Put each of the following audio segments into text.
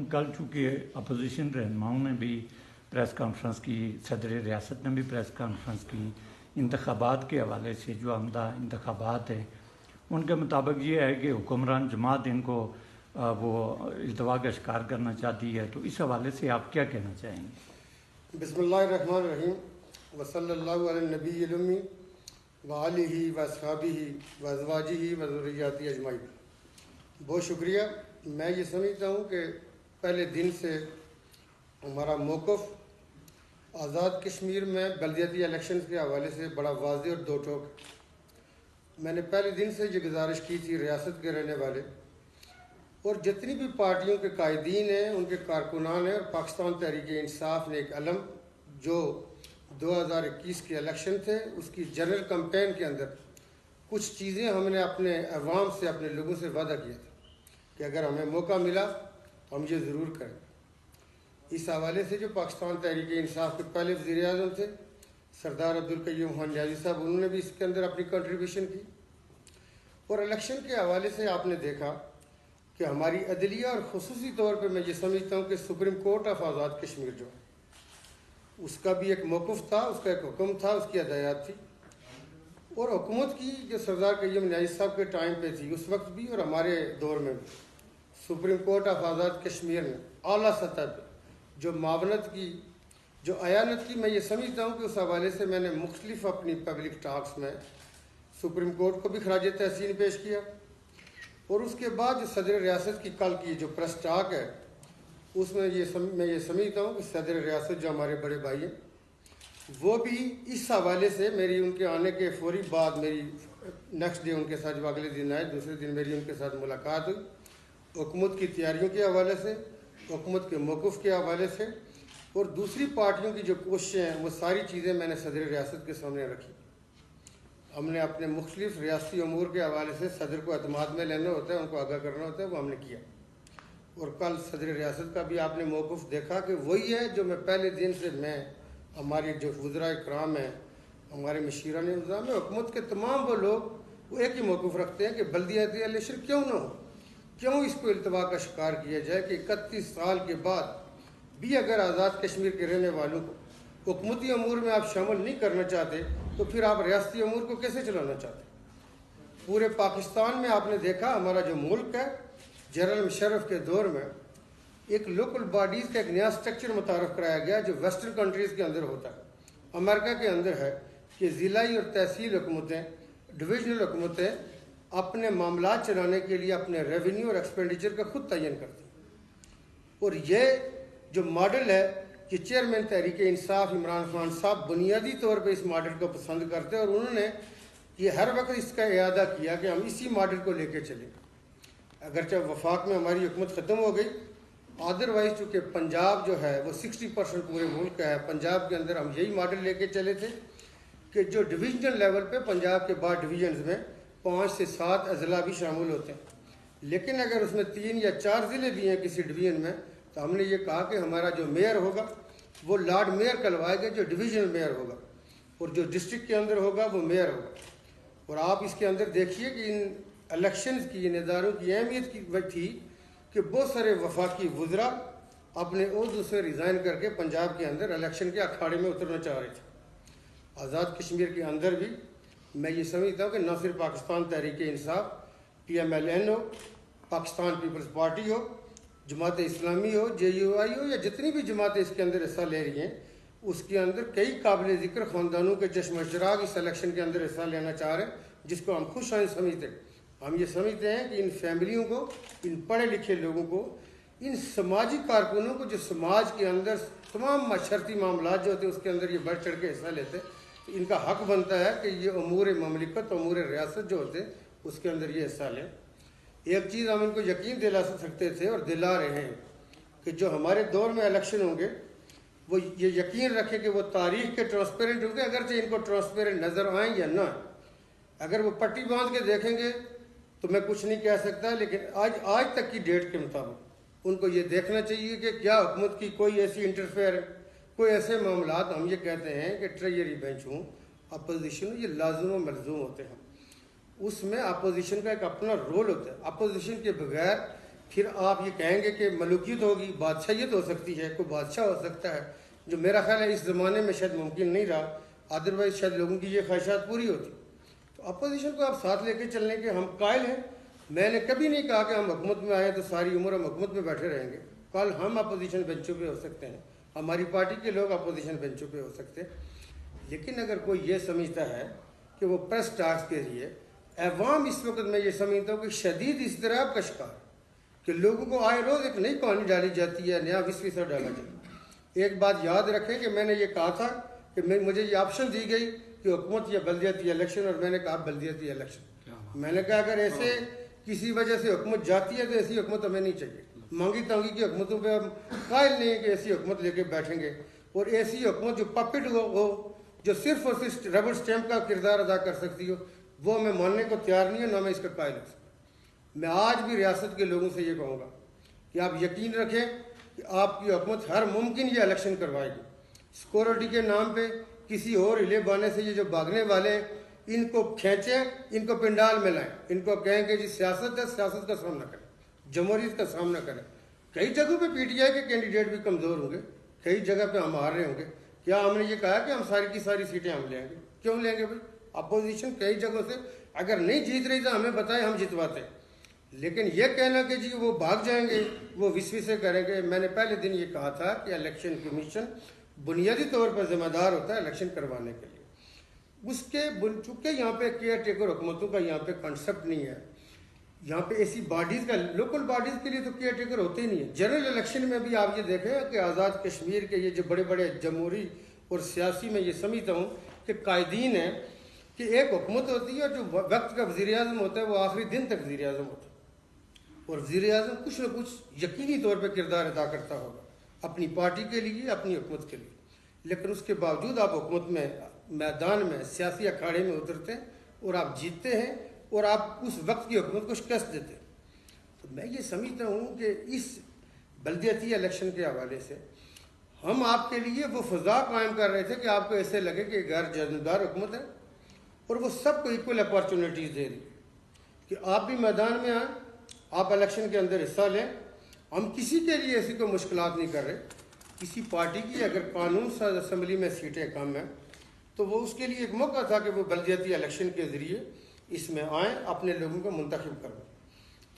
कल चूँकि अपोजिशन रहनुमाओं ने भी प्रेस कॉन्फ्रेंस की, सदर रियासत ने भी प्रेस कॉन्फ्रेंस की, इंतखाबात के हवाले से जो आमदा इंतखाबात है उनके मुताबिक ये है कि हुक्मरान जमात इनको वो इल्तवा का शिकार करना चाहती है, तो इस हवाले से आप क्या कहना चाहेंगे? बिस्मिल्लाहिर्रहमानिर्रहीम वसल्लल्लाहु अला नबील उम्मी व आलिहि व अस्हाबिहि व अज़वाजिहि व ज़ुर्रिय्यातिहि अजमाइन। बहुत शुक्रिया। मैं ये समझता हूँ कि पहले दिन से हमारा मौक़िफ़ आज़ाद कश्मीर में बल्दियाती इलेक्शन के हवाले से बड़ा वाज़ेह और दो टोक। मैंने पहले दिन से ये गुजारिश की थी रियासत के रहने वाले और जितनी भी पार्टियों के कायदीन हैं, उनके कारकुनान हैं, और पाकिस्तान तहरीक-ए-इंसाफ ने एक अलम जो 2021 के इलेक्शन थे उसकी जनरल कैंपेन के अंदर कुछ चीज़ें हमने अपने अवाम से, अपने लोगों से वादा किया था कि अगर हमें मौका मिला हम ये ज़रूर करें। इस हवाले से जो पाकिस्तान तहरीक-ए-इंसाफ के पहले वज़ीर-ए-आज़म थे सरदार अब्दुल क़य्यूम खान नियाज़ी साहब, उन्होंने भी इसके अंदर अपनी कंट्रीब्यूशन की। और इलेक्शन के हवाले से आपने देखा कि हमारी अदलिया और ख़ुसूसी तौर पर मैं ये समझता हूँ कि supreme court of Azad Kashmir जो है उसका भी एक मौक़िफ़ था, उसका एक हुक्म था, उसकी हदायत थी। और हुकूमत की जो सरदार क़य्यूम नियाज़ी साहब के टाइम पे थी उस वक्त भी और हमारे दौर में भी supreme court of Azad Kashmir ने आला सतह पर जो मावनत की, जो अयानत की, मैं ये समझता हूँ कि उस हवाले से मैंने मुख्तलिफ अपनी पब्लिक टॉक्स में सुप्रीम कोर्ट को भी खराज तहसीन पेश किया। और उसके बाद जो सदर रियासत की कल की जो प्रेस टॉक है उसमें मैं ये समझता हूँ कि सदर रियासत जो हमारे बड़े भाई हैं वो भी इस हवाले से मेरी उनके आने के फौरी बाद मेरी नेक्स्ट डे उनके साथ, जब अगले दिन आए दूसरे दिन मेरी उनके साथ मुलाकात हुई, हुकूमत की तैयारियों के हवाले से, हुकूमत के मौक़िफ़ के हवाले से और दूसरी पार्टियों की जो कोशिशें हैं वो सारी चीज़ें मैंने सदर रियासत के सामने रखी। हमने अपने मुख्तलिफ रियासती अमूर के हवाले से सदर को एतमाद में लेना होता है, उनको आगाह करना होता है, वो हमने किया। और कल सदर रियासत का भी आपने मौक़िफ़ देखा कि वही है जो मैं पहले दिन से हमारे जो वज़राए कराम हैं, हमारे मशीरान निज़ाम में हुकूमत के तमाम वो लोग वो एक ही मौक़िफ़ रखते हैं कि बल्दियाती इलेक्शन क्यों ना हो, क्यों इसको इल्तवा का शिकार किया जाए कि 31 साल के बाद भी अगर आज़ाद कश्मीर के रहने वालों को हुकूमती अमूर में आप शामिल नहीं करना चाहते तो फिर आप रियासती अमूर को कैसे चलाना चाहते? पूरे पाकिस्तान में आपने देखा हमारा जो मुल्क है, जनरल मुशर्रफ के दौर में एक लोकल बॉडीज़ का एक नया स्ट्रक्चर मुतारफ़ कराया गया जो वेस्टर्न कंट्रीज़ के अंदर होता है। अमेरिका के अंदर है कि ज़िलाई और तहसील हुकूमतें, डिविजनल हुकूमतें अपने मामला चलाने के लिए अपने रेवेन्यू और एक्सपेंडिचर का खुद तयन करती हैं। और ये जो मॉडल है कि चेयरमैन तहरीक इंसाफ इमरान खान साहब बुनियादी तौर पर इस मॉडल को पसंद करते हैं और उन्होंने ये हर वक्त इसका इरादा किया कि हम इसी मॉडल को लेकर चलें। अगरचे वफाक में हमारी हुकूमत ख़त्म हो गई, अदरवाइज चूँकि पंजाब जो है वो 60% पूरे मुल्क का है, पंजाब के अंदर हम यही मॉडल लेके चले थे कि जो डिवीजनल लेवल पे पंजाब के बाद डिवीजन्स में 5 से 7 अजला भी शामिल होते हैं, लेकिन अगर उसमें 3 या 4 ज़िले भी हैं किसी डिवीजन में तो हमने ये कहा कि हमारा जो मेयर होगा वो लॉर्ड मेयर कहलवाएगा, जो डिवीजनल मेयर होगा, और जो डिस्ट्रिक्ट के अंदर होगा वो मेयर होगा। और आप इसके अंदर देखिए कि इन इलेक्शंस की, इन इदारों की अहमियत की वजह थी कि बहुत सारे वफाकी वज़रा अपने ओहदों से रिज़ाइन करके पंजाब के अंदर इलेक्शन के अखाड़े में उतरना चाह रहे थे। आज़ाद कश्मीर के अंदर भी मैं ये समझता हूँ कि न सिर्फ पाकिस्तान तहरीक इंसाफ PMLN हो, पाकिस्तान पीपल्स पार्टी हो, जमात इस्लामी हो, JUI हो, या जितनी भी जमातें इसके अंदर हिस्सा ले रही हैं, उसके अंदर कई काबिल ज़िक्र ख़ानदानों के चश्म चिराग इस इलेक्शन के अंदर हिस्सा लेना चाह रहे हैं, जिसको हम खुश आइन समझते हैं। हम ये समझते हैं कि इन फैमिलियों को, इन पढ़े लिखे लोगों को, इन समाजी कारकुनों को जो समाज के अंदर तमाम माशरती मामला जो होते हैं उसके अंदर ये बढ़ चढ़ के हिस्सा लेते हैं, तो इनका हक़ बनता है कि ये अमूर ममलिकत, अमूर रियासत जो होते हैं उसके अंदर ये हिस्सा लें। एक चीज़ हम इनको यकीन दिला सकते थे और दिला रहे हैं कि जो हमारे दौर में इलेक्शन होंगे वो ये यकीन रखें कि वो तारीख के ट्रांसपेरेंट होंगे, अगरचे इनको ट्रांसपेरेंट नज़र आएँ या ना। अगर वो पट्टी बांध के देखेंगे तो मैं कुछ नहीं कह सकता, लेकिन आज तक की डेट के मुताबिक उनको ये देखना चाहिए कि क्या हुकूमत की कोई ऐसी इंटरफेयर, कोई ऐसे मामलात, हम ये कहते हैं कि ट्रेजरी बेंच हूँ, अपोजिशन, ये लाजुम व मलजूम होते हैं, उसमें अपोजिशन का एक अपना रोल होता है। अपोजिशन के बगैर फिर आप ये कहेंगे कि मलूकियत होगी, बादशाहियत हो सकती है, कोई बादशाह हो सकता है, जो मेरा ख्याल है इस ज़माने में शायद मुमकिन नहीं रहा, अदरवाइज शायद लोगों की ये ख्वाहिशात पूरी होती। तो अपोजिशन को आप साथ लेके चलने के हम कायल हैं। मैंने कभी नहीं कहा कि हम हुकूमत में आए तो सारी उम्र हम हुकूमत में बैठे रहेंगे। कल हम अपोजिशन बेंचों पे हो सकते हैं, हमारी पार्टी के लोग अपोजिशन बेंचों पे हो सकते हैं। लेकिन अगर कोई ये समझता है कि वो प्रेस टास्क के लिए अवाम, इस वक्त मैं ये समझता हूँ कि शदीद इज़्तिराब का शिकार, कि लोगों को आए रोज़ एक नई कहानी डाली जाती है, नया विश्व डाला जाता है। एक बात याद रखें कि मैंने ये कहा था कि मुझे ये ऑप्शन दी गई कि हुकूमत या बल्दियाती इलेक्शन, और मैंने कहा बल्दियाती इलेक्शन। मैंने कहा अगर ऐसे किसी वजह से हुकूमत जाती है तो ऐसी हुकूमत हमें नहीं चाहिए। मांगी तांगी की हुकूमतों पे हम कायल नहीं है कि ऐसी हुकूमत लेके बैठेंगे, और ऐसी हुकूमत जो पपेट हो, जो सिर्फ और सिर्फ रबर स्टैम्प का किरदार अदा कर सकती हो, वो मैं मानने को तैयार नहीं है, ना मैं इसका कायल हूँ। मैं आज भी रियासत के लोगों से ये कहूँगा कि आप यकीन रखें कि आपकी हुकूमत हर मुमकिन ये इलेक्शन करवाएगी। सिक्योरिटी के नाम पे किसी और हिले बाने से ये जो भागने वाले हैं, इनको खींचें, इनको पिंडाल में लाएं, इनको कहें कि जी सियासत है, सियासत का सामना करें, जमहूरियत का सामना करें। कई जगहों पे पीटीआई के कैंडिडेट भी कमज़ोर होंगे, कई जगह पे हम हार रहे होंगे। क्या हमने ये कहा कि हम सारी की सारी सीटें हम लेंगे? क्यों लेंगे भाई? अपोजिशन कई जगहों से अगर नहीं जीत रही तो हमें बताएं, हम जितवाते। लेकिन ये कहना कि जी वो भाग जाएंगे, वो विश्व से करेंगे। मैंने पहले दिन ये कहा था कि इलेक्शन कमीशन बुनियादी तौर पर जिम्मेदार होता है इलेक्शन करवाने के लिए। उसके चूँकि यहाँ पे केयर टेकर हुकूमतों का यहाँ पे कॉन्सेप्ट नहीं है, यहाँ पे ऐसी बॉडीज़ का, लोकल बॉडीज़ के लिए तो केयर टेकर होते ही नहीं है। जनरल इलेक्शन में भी आप ये देखें कि आज़ाद कश्मीर के ये जो बड़े बड़े जमहूरी और सियासी में ये समझता हूँ कि कायदीन है कि एक हुकूमत होती है और जो वक्त का वज़ीर आज़म होता है वो आखिरी दिन तक वज़ीर आज़म होता है, और वज़ीर आज़म कुछ न कुछ यकीनी तौर पर किरदार अदा करता होगा अपनी पार्टी के लिए, अपनी हुकूमत के लिए। लेकिन उसके बावजूद आप हुकूमत में, मैदान में, सियासी अखाड़े में उतरते हैं और आप जीतते हैं और आप उस वक्त की हुकूमत को शिकस्त देते हैं। तो मैं ये समझता हूँ कि इस बल्दियाती इलेक्शन के हवाले से हम आपके लिए वो फ़ज़ा कायम कर रहे थे कि आपको ऐसे लगे कि गैर जानबदार हुकूमत है और वो सबको इक्वल अपॉर्चुनिटीज़ दे रही कि आप भी मैदान में आएँ, आप इलेक्शन के अंदर हिस्सा लें। हम किसी के लिए ऐसी कोई मुश्किलात नहीं कर रहे। किसी पार्टी की अगर कानून साज असम्बली में सीटें कम हैं तो वो उसके लिए एक मौका था कि वो बल्दियाती इलेक्शन के ज़रिए इसमें आएँ, अपने लोगों को मुंतखब करें।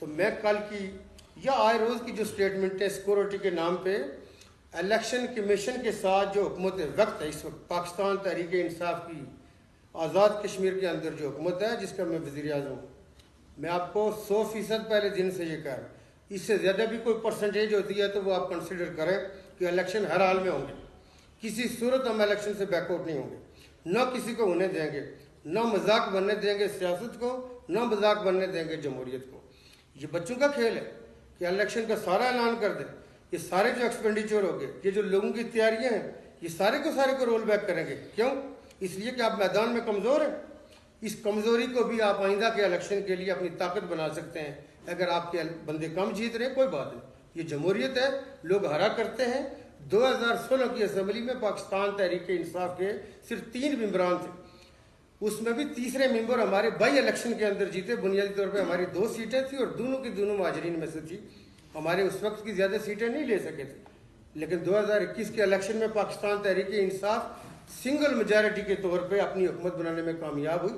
तो मैं कल की या आए रोज़ की जो स्टेटमेंट है सिक्योरिटी के नाम पे, इलेक्शन कमीशन के साथ जो हुकूमत वक्त है इस वक्त पाकिस्तान तहरीक इंसाफ की आज़ाद कश्मीर के अंदर जो हुकूमत है जिसका मैं वज़ीर आज़म हूँ, मैं आपको 100% पहले दिन से ये कह रहा हूँ। इससे ज़्यादा भी कोई परसेंटेज होती है तो वो आप कंसिडर करें कि इलेक्शन हर हाल में होंगे। किसी सूरत हम इलेक्शन से बैकआउट नहीं होंगे, न किसी को होने देंगे, न मजाक बनने देंगे सियासत को, न मजाक बनने देंगे जमहूरियत को। ये बच्चों का खेल है कि इलेक्शन का सारा ऐलान कर दें, ये सारे जो एक्सपेंडिचर हो गए, ये जो लोगों की तैयारियां हैं, ये सारे को रोल बैक करेंगे। क्यों? इसलिए कि आप मैदान में कमज़ोर हैं। इस कमज़ोरी को भी आप आइंदा के इलेक्शन के लिए अपनी ताकत बना सकते हैं। अगर आपके बंदे कम जीत रहे कोई बात नहीं, ये जमहूरियत है, लोग हरा करते हैं। 2016 की असम्बली में पाकिस्तान तहरीक इंसाफ के सिर्फ 3 मेंबरान थे, उसमें भी तीसरे मेंबर हमारे बाई इलेक्शन के अंदर जीते। बुनियादी तौर पे हमारी 2 सीटें थी और दोनों की दोनों महाजरीन में से थी। हमारे उस वक्त की ज़्यादा सीटें नहीं ले सके थे, लेकिन 2021 के इलेक्शन में पाकिस्तान तहरीक इंसाफ सिंगल मेजॉरिटी के तौर पे अपनी हुकूमत बनाने में कामयाब हुई।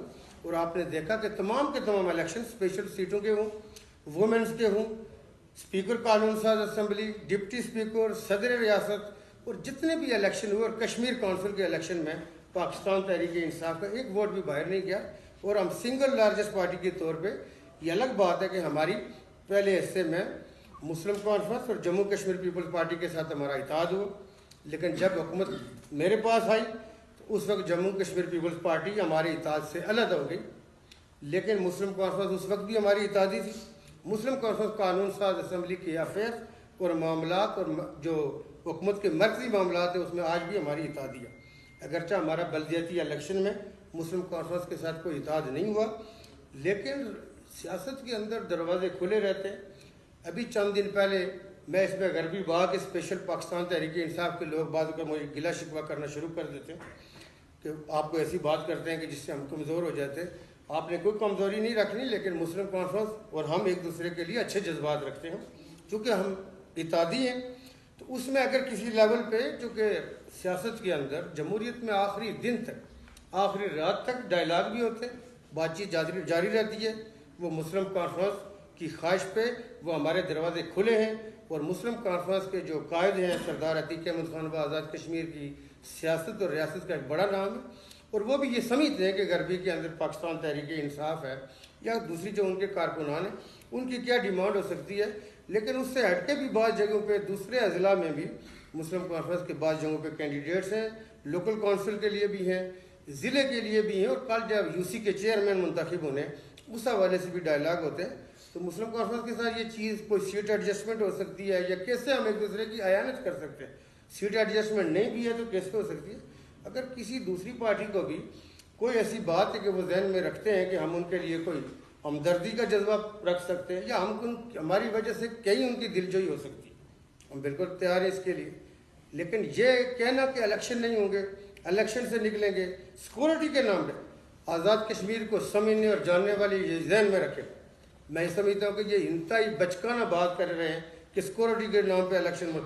और आपने देखा कि तमाम के तमाम इलेक्शन स्पेशल सीटों के हों, वुमेंस के हों, स्पीकर कानून साज असम्बली, डिप्टी स्पीकर, सदर रियासत और जितने भी इलेक्शन हुए, और कश्मीर काउंसिल के इलेक्शन में पाकिस्तान तहरीक इंसाफ का एक वोट भी बाहर नहीं गया और हम सिंगल लार्जेस्ट पार्टी के तौर पे। ये अलग बात है कि हमारी पहले हिस्से में मुस्लिम कॉन्फ्रेंस और जम्मू कश्मीर पीपल्स पार्टी के साथ हमारा इत्तेहाद हुआ, लेकिन जब हुकूमत मेरे पास आई तो उस वक्त जम्मू कश्मीर पीपल्स पार्टी हमारे इत्तेहाद से अलग हो गई। लेकिन मुस्लिम कॉन्फ्रेंस उस वक्त भी हमारी इत्तेहादी थी। मुस्लिम कॉन्फ्रेंस कानून साज असम्बली के अफेयर्स और मामलात और जो हुकूमत के मरकजी मामलात है उसमें आज भी हमारी इत्तेहादी है। अगरचे हमारा बल्दियाती इलेक्शन में मुस्लिम कॉन्फ्रेंस के साथ कोई इत्तेहाद नहीं हुआ, लेकिन सियासत के अंदर दरवाजे खुले रहते हैं। अभी चंद दिन पहले मैं इसमें गरबी बाग के स्पेशल पाकिस्तान तहरीक इंसाफ के लोग बाद का मुझे गिला शिकवा करना शुरू कर देते हैं कि आपको ऐसी बात करते हैं कि जिससे हम कमज़ोर हो जाते हैं। आपने कोई कमज़ोरी नहीं रखनी, लेकिन मुस्लिम कॉन्फ्रेंस और हम एक दूसरे के लिए अच्छे जज्बात रखते हैं। चूँकि हम इतादी हैं तो उसमें अगर किसी लेवल पे, चूँकि सियासत के अंदर जमहूरियत में आखिरी दिन तक, आखिरी रात तक डायलाग भी होते हैं, बातचीत जारी रहती है। वो मुस्लिम कॉन्फ्रेंस की ख्वाहिश पे वो हमारे दरवाजे खुले हैं और मुस्लिम कॉन्फ्रेंस के जो कायद हैं सरदार अतीक अहमद खान वो आज़ाद कश्मीर की सियासत और रियासत का एक बड़ा नाम है और वो भी ये समझते हैं कि गरबी के अंदर पाकिस्तान तहरीक इंसाफ है या दूसरी जो उनके कारकुनान हैं उनकी क्या डिमांड हो सकती है। लेकिन उससे हटके भी बाज़ जगहों पे दूसरे अजला में भी मुस्लिम कॉन्फ्रेंस के बाज़ जगहों पे कैंडिडेट्स हैं, लोकल काउंसिल के लिए भी हैं, ज़िले के लिए भी हैं और कल जब यूसी के चेयरमैन मुंतखब होने उस हवाले से भी डायलाग होते हैं। तो मुस्लिम कॉन्फ्रेंस के साथ ये चीज़ कोई सीट एडजस्टमेंट हो सकती है या कैसे हम एक दूसरे की अयानत कर सकते हैं। सीट एडजस्टमेंट नहीं भी है तो कैसे हो सकती है। अगर किसी दूसरी पार्टी को भी कोई ऐसी बात है कि वो जहन में रखते हैं कि हम उनके लिए कोई हमदर्दी का जज्बा रख सकते हैं या हमारी वजह से कई उनकी दिलजोई हो सकती है, हम बिल्कुल तैयार हैं इसके लिए। लेकिन ये कहना कि इलेक्शन नहीं होंगे, इलेक्शन से निकलेंगे, सिक्योरिटी के नाम पे आज़ाद कश्मीर को समझने और जानने वाले ये जहन में रखें। मैं समझता हूँ कि ये इंतहाई बचकाना बात कर रहे हैं कि सिक्योरिटी के नाम पे इलेक्शन में।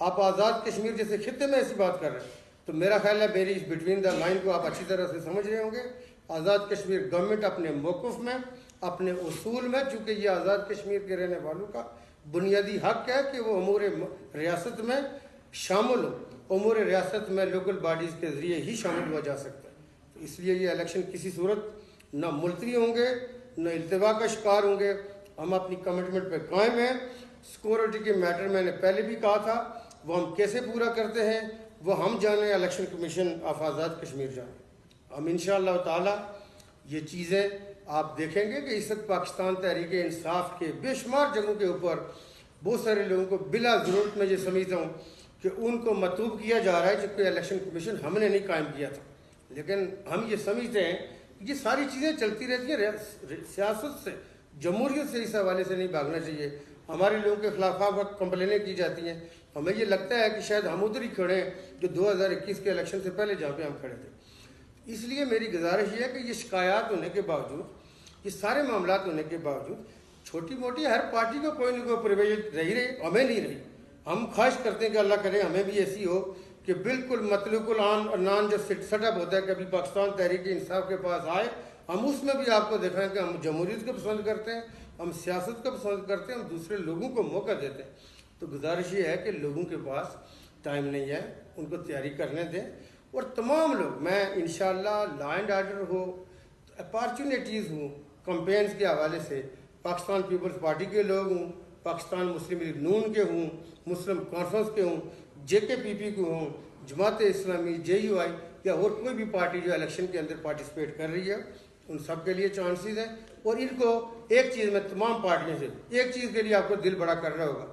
आप आज़ाद कश्मीर जैसे खित्ते में ऐसी बात कर रहे हैं तो मेरा ख्याल है मेरी इस बिटवीन द लाइन को आप अच्छी तरह से समझ रहे होंगे। आज़ाद कश्मीर गवर्नमेंट अपने मौक़िफ़ में, अपने उसूल में, चूँकि ये आज़ाद कश्मीर के रहने वालों का बुनियादी हक है कि वो अमूर रियासत में शामिल हो। अमूर रियासत में लोकल बॉडीज़ के ज़रिए ही शामिल हुआ जा सकता है। तो इसलिए ये इलेक्शन किसी सूरत न मुलतवी होंगे न इल्तवा का शिकार होंगे। हम अपनी कमिटमेंट पे कायम हैं। सिक्योरिटी के मैटर मैंने पहले भी कहा था, वो हम कैसे पूरा करते हैं वो हम जाने, election commission of Azad Kashmir जाने। हम इंशाअल्लाह ताला ये चीज़ें आप देखेंगे कि इस वक्त पाकिस्तान तहरीक इंसाफ के बेशुमार जगहों के ऊपर बहुत सारे लोगों को बिला ज़रूरत मैं ये समझता हूँ कि उनको मतूब किया जा रहा है, जबकि इलेक्शन कमीशन हमने नहीं कायम किया था। लेकिन हम ये समझते हैं कि ये सारी चीज़ें चलती रहती हैं सियासत से, जमहूरियत से, इस हवाले से नहीं भागना चाहिए। हमारे लोगों के खिलाफ कंप्लेनें की जाती हैं। हमें ये लगता है कि शायद हम उधर ही खड़े हैं जो 2021 के इलेक्शन से पहले जहाँ पे हम खड़े थे। इसलिए मेरी गुजारिश ये है कि ये शिकायत होने के बावजूद, ये सारे मामला होने के बावजूद, छोटी मोटी हर पार्टी को कोई ना कोई प्रिविलेज रही, हमें नहीं रही। हम ख्वाहिश करते हैं कि अल्लाह करे हमें भी ऐसी हो कि बिल्कुल मतलुकुल नान जो सेटअप होता है कभी पाकिस्तान तहरीक इंसाफ के पास आए, हम उसमें भी आपको देखें कि हम जमहूरियत को पसंद करते हैं, हम सियासत को पसंद करते हैं, हम दूसरे लोगों को मौका देते हैं। तो गुजारिश ये है कि लोगों के पास टाइम नहीं है, उनको तैयारी करने दें। और तमाम लोग, मैं इंशाअल्लाह लॉ एंड ऑर्डर हो, अपॉर्चुनिटीज़ हूँ, कंपेन्स के हवाले से पाकिस्तान पीपल्स पार्टी के लोग हूँ, पाकिस्तान मुस्लिम लीग नून के हूँ, मुस्लिम कॉन्फ्रेंस के हूँ, JKPP के हूँ, जमात इस्लामी, JUI या और कोई भी पार्टी जो इलेक्शन के अंदर पार्टिसिपेट कर रही है, उन सब के लिए चांसेस हैं। और इनको एक चीज़ में तमाम पार्टियों से एक चीज़ के लिए आपको दिल बड़ा कर रहा होगा,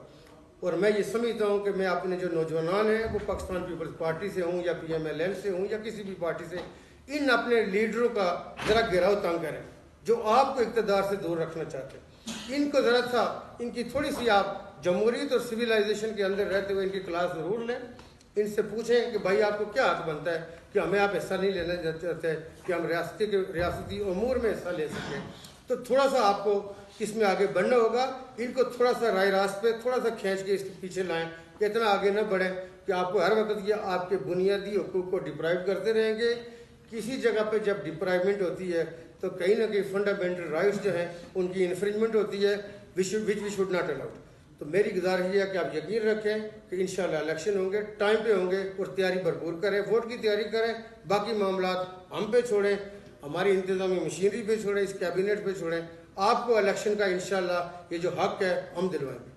और मैं ये समझता हूँ कि मैं अपने जो नौजवान हैं वो पाकिस्तान पीपल्स पार्टी से हूँ या PMLN से हूँ या किसी भी पार्टी से, इन अपने लीडरों का ज़रा गिराव तंग करें जो आपको इक़्तिदार से दूर रखना चाहते हैं। इनको ज़रा सा, इनकी थोड़ी सी आप जमहूरियत और सिविलाइजेशन के अंदर रहते हुए इनकी क्लास ज़रूर लें। इनसे पूछें कि भाई आपको क्या हक बनता है कि हमें आप हिस्सा नहीं लेना चाहते कि हम रियासती अमूर में हिस्सा ले सकें। तो थोड़ा सा आपको इसमें आगे बढ़ना होगा। इनको थोड़ा सा राय रास्त पे थोड़ा सा खींच के इसके पीछे लाएं कि इतना आगे न बढ़ें कि आपको हर वक्त ये आपके बुनियादी हुकूक को डिप्राइव करते रहेंगे। किसी जगह पे जब डिप्राइवमेंट होती है तो कहीं ना कहीं फंडामेंटल राइट्स जो हैं उनकी इन्फ्रिंजमेंट होती है, which we should not allowed. तो मेरी गुजारिश ये है कि आप यकीन रखें कि इंशाल्लाह इलेक्शन होंगे, टाइम पे होंगे और तैयारी भरपूर करें, वोट की तैयारी करें। बाकी मामला हम पे छोड़ें, हमारी इंतजामी मशीनरी पे छोड़ें, इस कैबिनेट पे छोड़ें। आपको इलेक्शन का इंशाल्लाह ये जो हक है हम दिलवाएंगे।